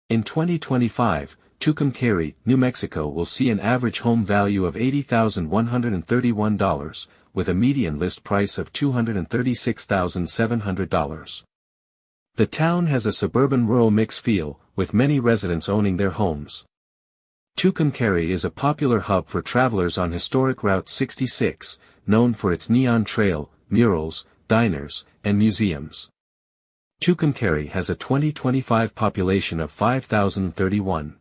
In 2025, Tucumcari, New Mexico will see an average home value of $80,131, with a median list price of $236,700. The town has a suburban-rural mix feel, with many residents owning their homes. Tucumcari is a popular hub for travelers on historic Route 66, known for its neon trail, murals, diners, and museums. Tucumcari has a 2025 population of 5,031.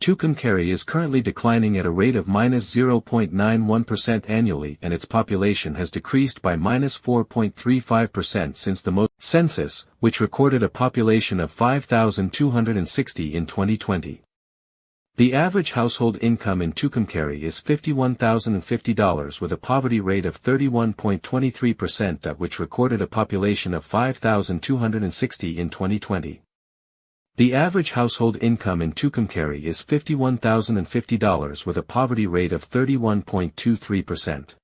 Tucumcari is currently declining at a rate of -0.91% annually, and its population has decreased by -4.35% since the census, which recorded a population of 5,260 in 2020. The average household income in Tucumcari is $51,050 with a poverty rate of 31.23%, that which recorded a population of 5,260 in 2020. The average household income in Tucumcari is $51,050 with a poverty rate of 31.23%.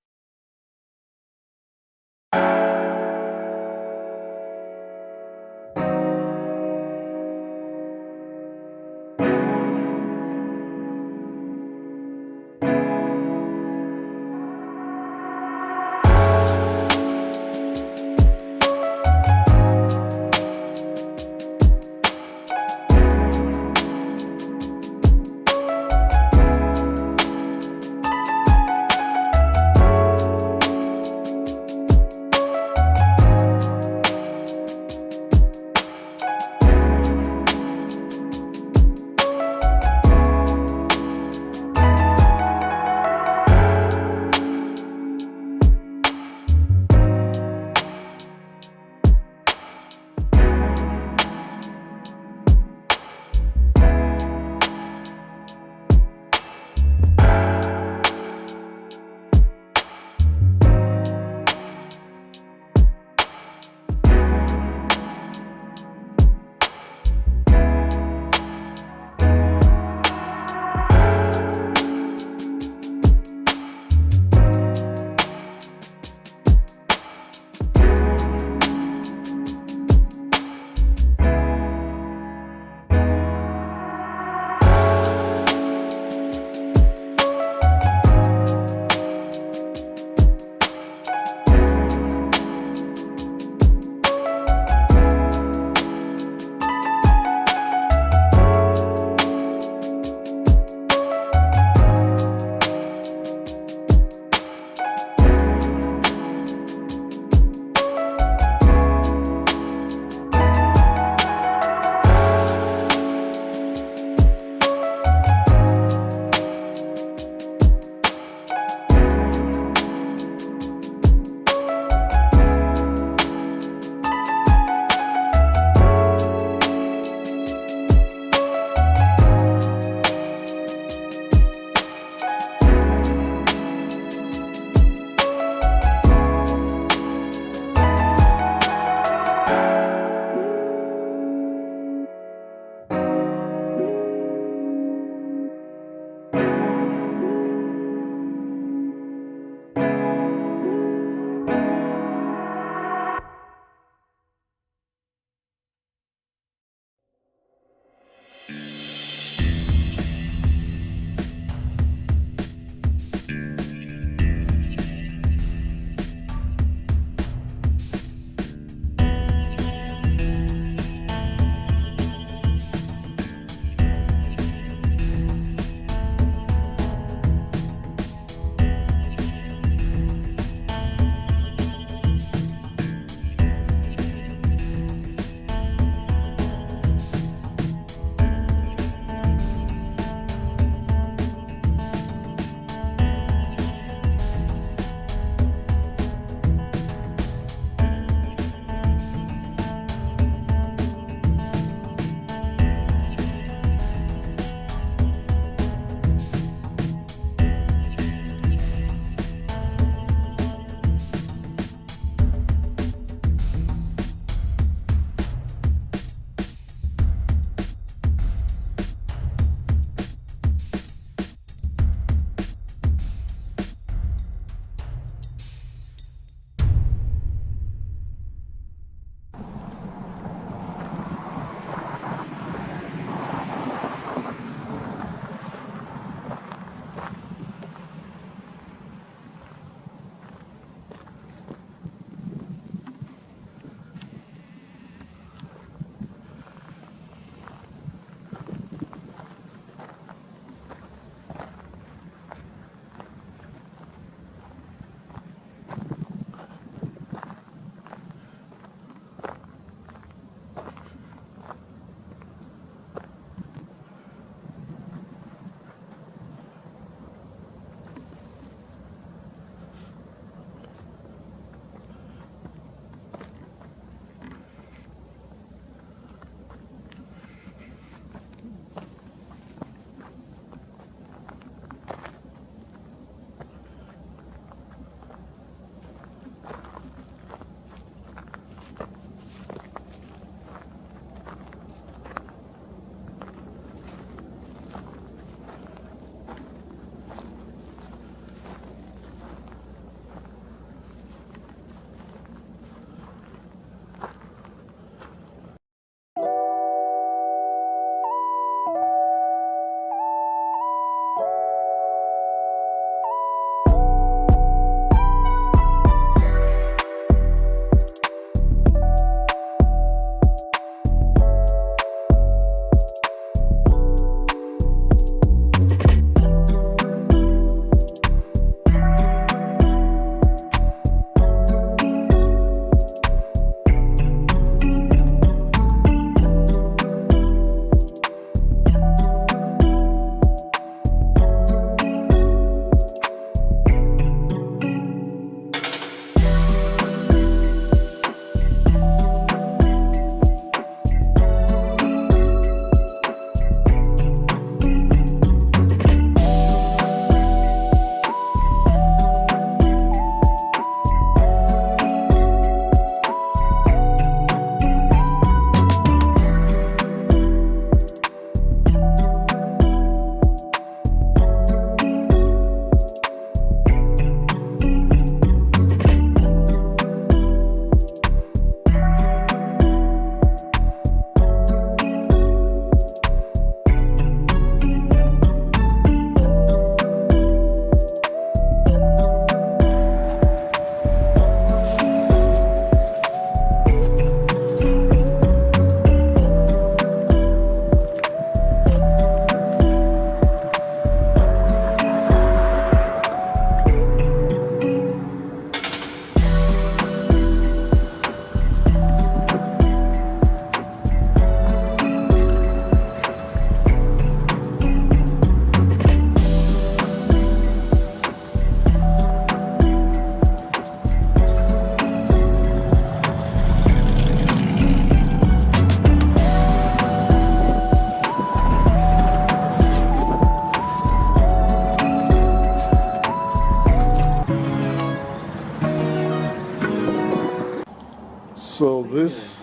So this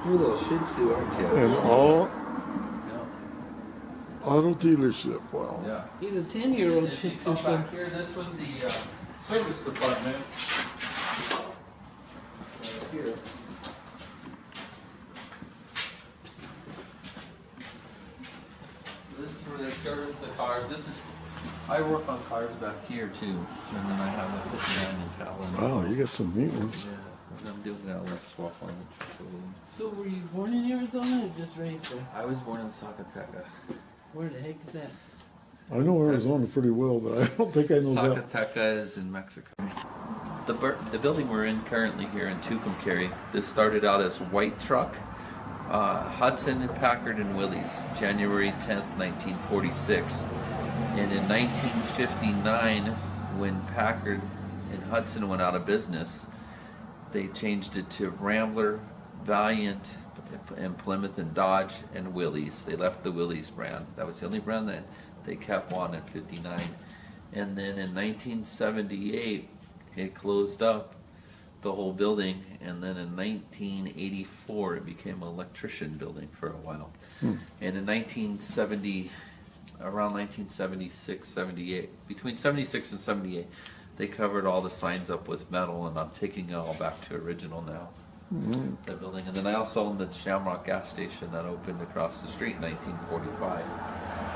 You're a little Shih Tzu, aren't you? and all Yeah. auto dealership. Wow. Yeah. He's a 10-year-old Shih Tzu. Come back here. This was the service department. Right here. This is where they service the cars. I work on cars back here too, and then I have a 59 in Fallon. Wow, you got some neat ones. Yeah, and I'm doing that last swap on it. So were you born in Arizona or just raised there? I was born in Zacatecas. Where the heck is that? I know Arizona pretty well, but I don't think I know that. Zacatecas is in Mexico. The building we're in currently here in Tucumcari, this started out as White Truck, Hudson and Packard and Willys, January 10th, 1946. And in 1959, when Packard and Hudson went out of business, they changed it to Rambler, Valiant, and Plymouth and Dodge and Willys. They left the Willys brand. That was the only brand that they kept on in 59. And then in 1978, it closed up the whole building, and then in 1984 it became an electrician building for a while. And in 1970, around 1976, 78, between 76 and 78, they covered all the signs up with metal, and I'm taking it all back to original now. The building. And then I also own the Shamrock gas station that opened across the street in 1945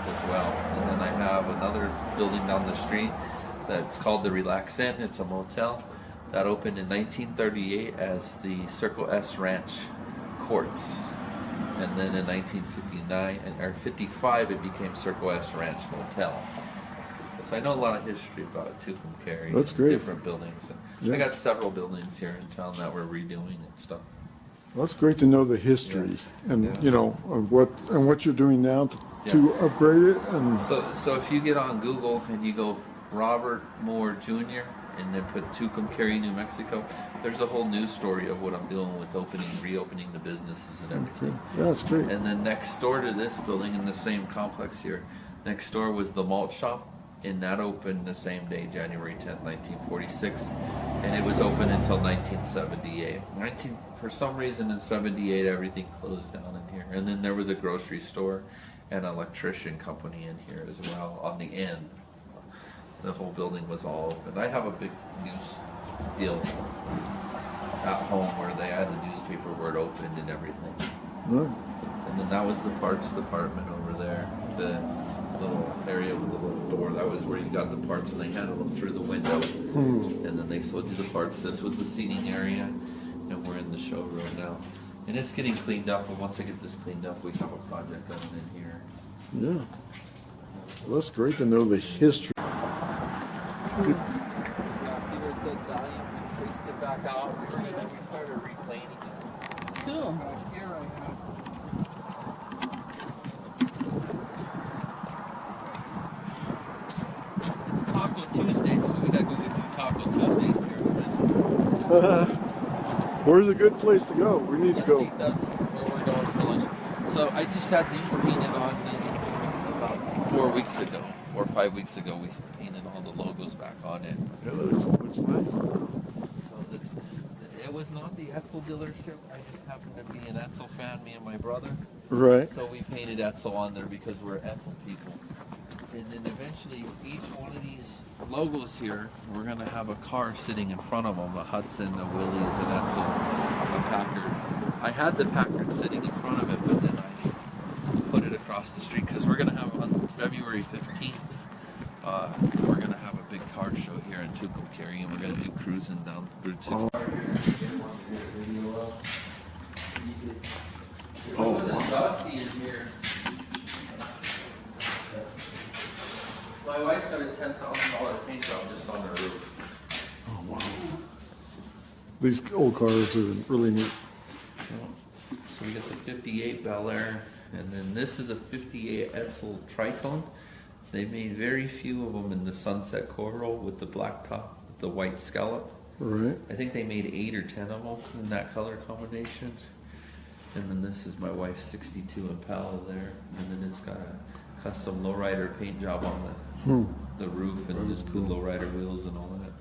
as well. And then I have another building down the street that's called the Relax Inn. It's a motel that opened in 1938 as the Circle S Ranch Courts. And then in 1959 or 55 it became Circle S Ranch Motel. So I know a lot of history about Tucumcari. That's great. Different buildings. I got several buildings here in town that we're redoing and stuff. Well, that's great to know the history and Yeah. you know of what you're doing now to upgrade it. And So if you get on Google and you go Robert Moore Jr. and then put Tucumcari, New Mexico, there's a whole news story of what I'm doing with reopening the businesses and everything. yeah, that's great. And then next door to this building in the same complex here, next door was the malt shop, and that opened the same day, January 10th, 1946, and it was open until 1978. For some reason in 78 everything closed down in here, and then there was a grocery store and an electrician company in here as well on the end. The whole building was all open. I have a big news deal at home where they had the newspaper where it opened and everything. Right. And then that was the parts department over there, the little area with the little door. That was where you got the parts and they handled them through the window. And then they sold you the parts. This was the seating area, and we're in the showroom now. And it's getting cleaned up, and once I get this cleaned up, we have a project going in here. Yeah. Well, that's great to know the history. See where it says Valiant? We traced it back out. We started replaning it. Cool. Here right now. It's Taco Tuesday, so we gotta go get Taco Tuesdays here. Where's a good place to go? We need to go. See, that's where we're going for lunch. So I just had these painted on about 4 weeks ago, 4 or 5 weeks ago. We painted all the logos back on it. Yeah, looks nice. So it was not the Etzel dealership. I just happened to be an Etzel fan, me and my brother. Right. So we painted Etzel on there because we're Etzel people. And then eventually each one of these logos here, we're going to have a car sitting in front of them, a Hudson, a Willys, an Etzel, a Packard. I had the Packard sitting in front of it, but then I put it across the street because we're going to have on February 15th, we're going to have a big car show here in Tucumcari, and we're going to do cruising down Route 6. Oh, wow. Dusty in here. My wife's got a $10,000 paint job just on her roof. Oh, wow. These old cars are really neat. So we got the 58 Bel Air, and then this is a 58 Etzel Tritone. They made very few of them in the sunset coral with the black top, with the white scallop. Right. I think they made 8 or 10 of them in that color combination. And then this is my wife's 62 Impala there, and then it's got a custom lowrider paint job on the roof and just cool lowrider wheels and all that.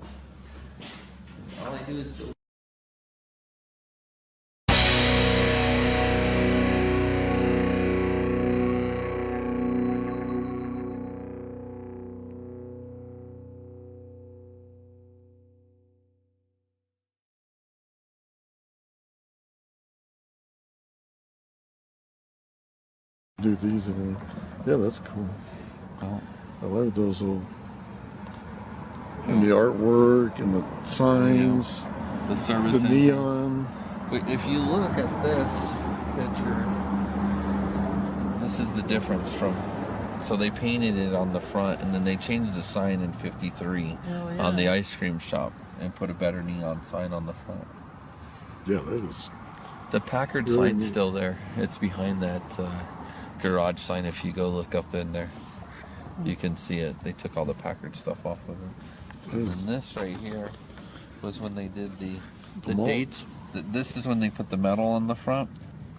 All I do is do these and yeah, that's cool. Oh. I love those old and the artwork and the signs, The service the engine. neon. But if you look at this picture, this is the difference from. So they painted it on the front, and then they changed the sign in '53 on the ice cream shop and put a better neon sign on the front. Yeah, that is. The Packard Really sign's neat. still there. It's behind that garage sign. If you go look up in there, you can see it. They took all the Packard stuff off of it. And then this right here was when they did the malt. dates. This is when they put the metal on the front,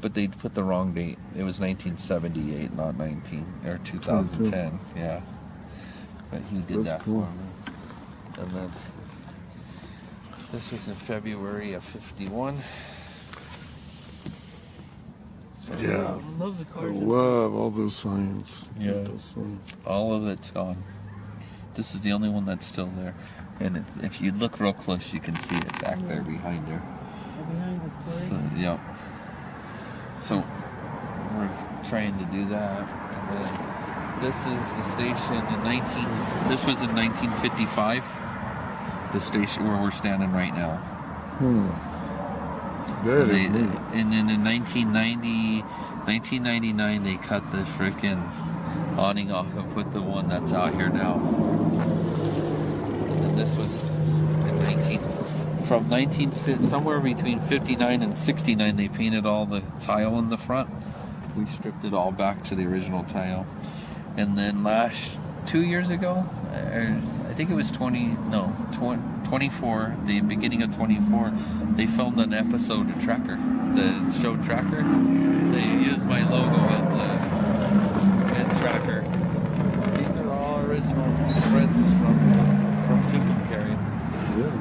but they put the wrong date. It was 1978, not 2010. Yeah, but he did That's that cool. for me. And then this was in February of '51. So Yeah, I love the I cars. love all those signs. Yeah. Those signs. all of it's gone. This is the only one that's still there. And if you look real close, you can see it back there behind her. Behind the square. So, yep. So we're trying to do that. And then this is the station in this was in 1955. The station where we're standing right now. That is neat. And then in 1999, they cut the frickin' awning off and put the one that's out here now. And this was in somewhere between 59 and 69, they painted all the tile in the front. We stripped it all back to the original tile. And then 2 years ago, I think it was 24, the beginning of 24, they filmed an episode of Tracker, the show Tracker. They used my logo in Tracker. These are all original prints from Tucumcari. Yeah,